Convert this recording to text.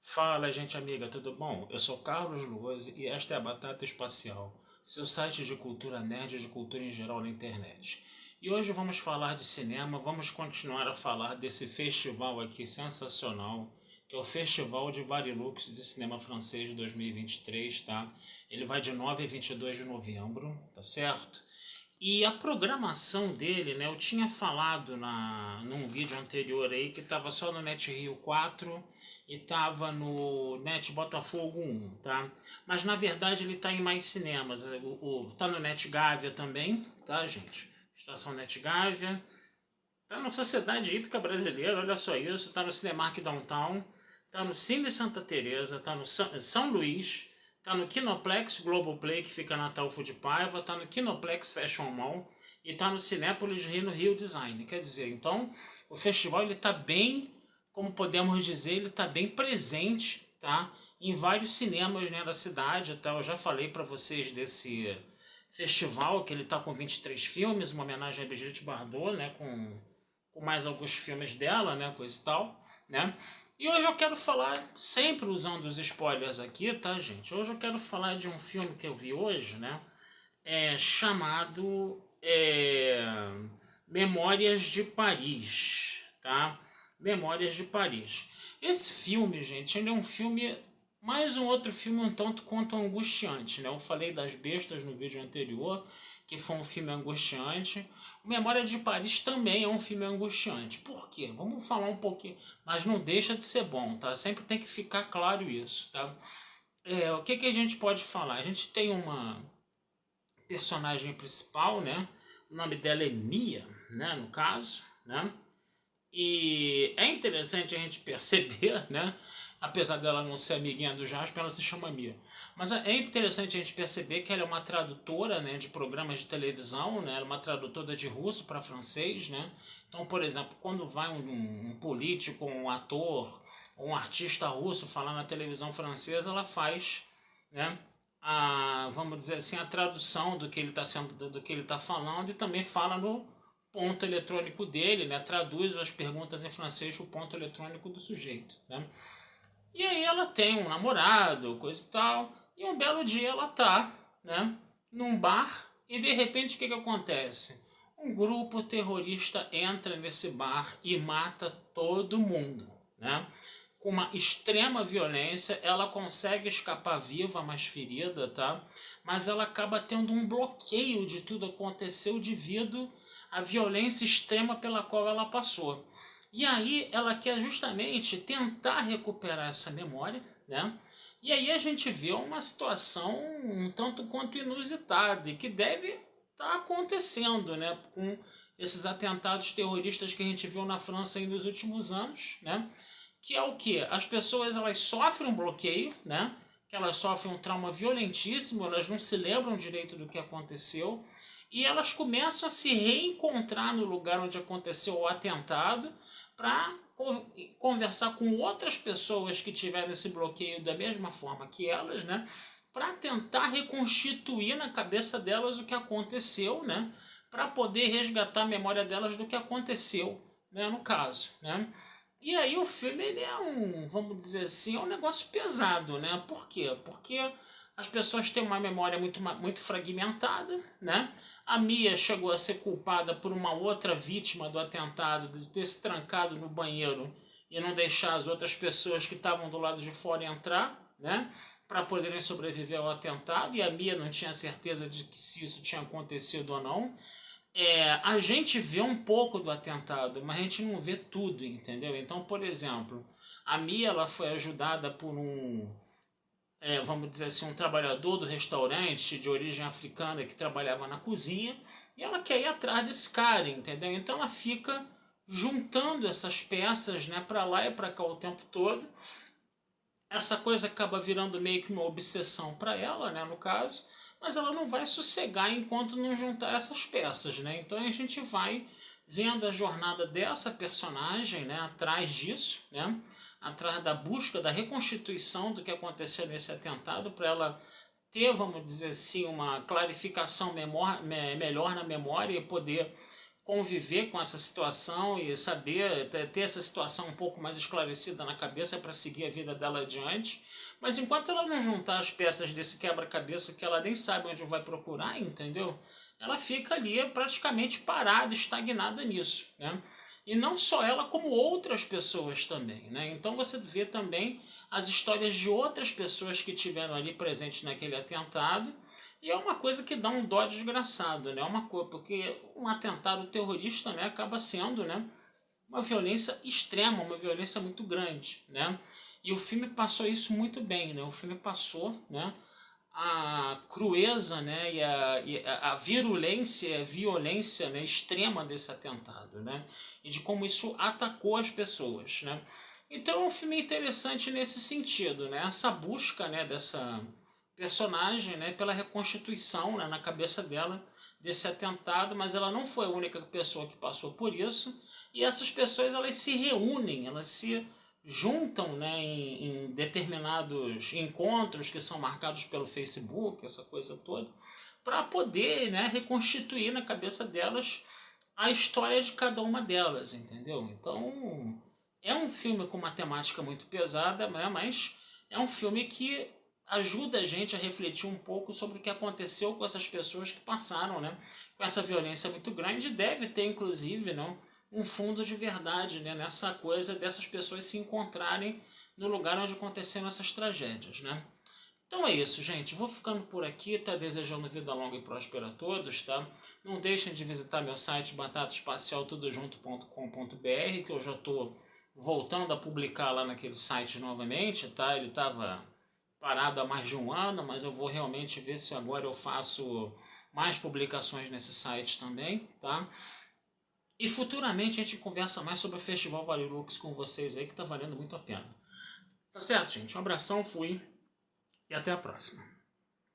Fala, gente amiga, tudo bom? Eu sou Carlos Luoz e esta é a Batata Espacial, seu site de cultura nerd e de cultura em geral na internet. E hoje vamos falar de cinema, vamos continuar a falar desse festival aqui sensacional, que é o Festival de Varilux de Cinema Francês de 2023, tá? Ele vai de 9 a 22 de novembro, tá certo? E a programação dele, né? Eu tinha falado num vídeo anterior aí que estava só no NetRio 4 e estava no Net Botafogo 1, tá? Mas na verdade ele está em mais cinemas. Tá no Net Gávea também, tá, gente? Estação Net Gávea. Tá na Sociedade Hípica Brasileira, olha só isso. Tá no Cinemark Downtown. Tá no Cine Santa Teresa. Tá no São Luís. Tá no Kinoplex Globoplay, que fica na Ataúfo de Paiva. Tá no Kinoplex Fashion Mall. E tá no Cinépolis Rio, no Rio Design. Quer dizer, então, o festival ele tá bem, como podemos dizer, ele tá bem presente, tá? Em vários cinemas, né, da cidade. Tá? Eu já falei para vocês desse festival, que ele tá com 23 filmes, uma homenagem a Brigitte Bardot, né, com mais alguns filmes dela, né, coisa e tal, né? E hoje eu quero falar, sempre usando os spoilers aqui, tá, gente? Hoje eu quero falar de um filme que eu vi hoje, né? Chamado Memórias de Paris, tá? Memórias de Paris. Esse filme, gente, ele é um filme, mais um outro filme um tanto quanto angustiante, né? Eu falei das bestas no vídeo anterior, que foi um filme angustiante. O Memória de Paris também é um filme angustiante. Por quê? Vamos falar um pouquinho, mas não deixa de ser bom, tá? Sempre tem que ficar claro isso, tá? O que a gente pode falar? A gente tem uma personagem principal, né? O nome dela é Mia, né? No caso, né? E é interessante a gente perceber, né? Apesar dela não ser amiguinha do Jasper, ela se chama Mia. Mas é interessante a gente perceber que ela é uma tradutora, né, de programas de televisão, né? Ela é uma tradutora de russo para francês, né? Então, por exemplo, quando vai um político, um ator, um artista russo falar na televisão francesa, ela faz, né, vamos dizer assim, a tradução do que ele está sendo, do que ele está falando e também fala no ponto eletrônico dele, né? Traduz as perguntas em francês para o ponto eletrônico do sujeito, né? E aí ela tem um namorado, coisa e tal, e um belo dia ela tá, né, num bar e de repente o que acontece? Um grupo terrorista entra nesse bar e mata todo mundo, né? Com uma extrema violência, ela consegue escapar viva, mas ferida, tá? Mas ela acaba tendo um bloqueio de tudo que aconteceu devido à violência extrema pela qual ela passou. E aí ela quer justamente tentar recuperar essa memória, né? E aí a gente vê uma situação um tanto quanto inusitada e que deve estar acontecendo, né? Com esses atentados terroristas que a gente viu na França aí nos últimos anos, né? Que é o que? As pessoas elas sofrem um bloqueio, né? Que elas sofrem um trauma violentíssimo, elas não se lembram direito do que aconteceu e elas começam a se reencontrar no lugar onde aconteceu o atentado para conversar com outras pessoas que tiveram esse bloqueio da mesma forma que elas, né? Para tentar reconstituir na cabeça delas o que aconteceu, né? Para poder resgatar a memória delas do que aconteceu, né? No caso, né? E aí o filme ele é vamos dizer assim, é um negócio pesado, né? Por quê? Porque as pessoas têm uma memória muito fragmentada, né? A Mia chegou a ser culpada por uma outra vítima do atentado de ter se trancado no banheiro e não deixar as outras pessoas que estavam do lado de fora entrar, né? Para poderem sobreviver ao atentado. E a Mia não tinha certeza de que se isso tinha acontecido ou não. A gente vê um pouco do atentado, mas a gente não vê tudo, entendeu? Então, por exemplo, a Mia ela foi ajudada por vamos dizer assim, um trabalhador do restaurante de origem africana que trabalhava na cozinha e ela quer ir atrás desse cara, entendeu? Então ela fica juntando essas peças, né, para lá e para cá o tempo todo. Essa coisa acaba virando meio que uma obsessão para ela, né, no caso, mas ela não vai sossegar enquanto não juntar essas peças, né? Então a gente vai vendo a jornada dessa personagem, né, atrás disso, né? Atrás da busca da reconstituição do que aconteceu nesse atentado para ela ter, vamos dizer assim, uma clarificação melhor na memória e poder conviver com essa situação e saber ter essa situação um pouco mais esclarecida na cabeça para seguir a vida dela adiante. Mas enquanto ela não juntar as peças desse quebra-cabeça que ela nem sabe onde vai procurar, entendeu? Ela fica ali praticamente parada, estagnada nisso, né? E não só ela, como outras pessoas também, né? Então você vê também as histórias de outras pessoas que tiveram ali presentes naquele atentado. E é uma coisa que dá um dó desgraçado, né? Uma coisa, porque um atentado terrorista, né, acaba sendo, né, uma violência extrema, uma violência muito grande, né? E o filme passou isso muito bem, né? O filme passou, né, a crueza, né, a virulência, a violência, né, extrema desse atentado, né? E de como isso atacou as pessoas, né? Então é um filme interessante nesse sentido, né? Essa busca, né, dessa personagem, né, pela reconstituição, né, na cabeça dela desse atentado, mas ela não foi a única pessoa que passou por isso, e essas pessoas elas se reúnem, elas se juntam, né, em determinados encontros que são marcados pelo Facebook, essa coisa toda, para poder, né, reconstituir na cabeça delas a história de cada uma delas, entendeu? Então é um filme com uma temática muito pesada, né, mas é um filme que ajuda a gente a refletir um pouco sobre o que aconteceu com essas pessoas que passaram, né, com essa violência muito grande. Deve ter, inclusive, não, um fundo de verdade, né, nessa coisa dessas pessoas se encontrarem no lugar onde aconteceram essas tragédias, né? Então é isso, gente. Vou ficando por aqui, tá? Desejando vida longa e próspera a todos, tá? Não deixem de visitar meu site batataespacialtudojunto.com.br, que eu já estou voltando a publicar lá naquele site novamente, tá? Ele estava parado há mais de um ano, mas eu vou realmente ver se agora eu faço mais publicações nesse site também, tá? E futuramente a gente conversa mais sobre o Festival Varilux com vocês aí, que tá valendo muito a pena. Tá certo, gente? Um abração, fui e até a próxima.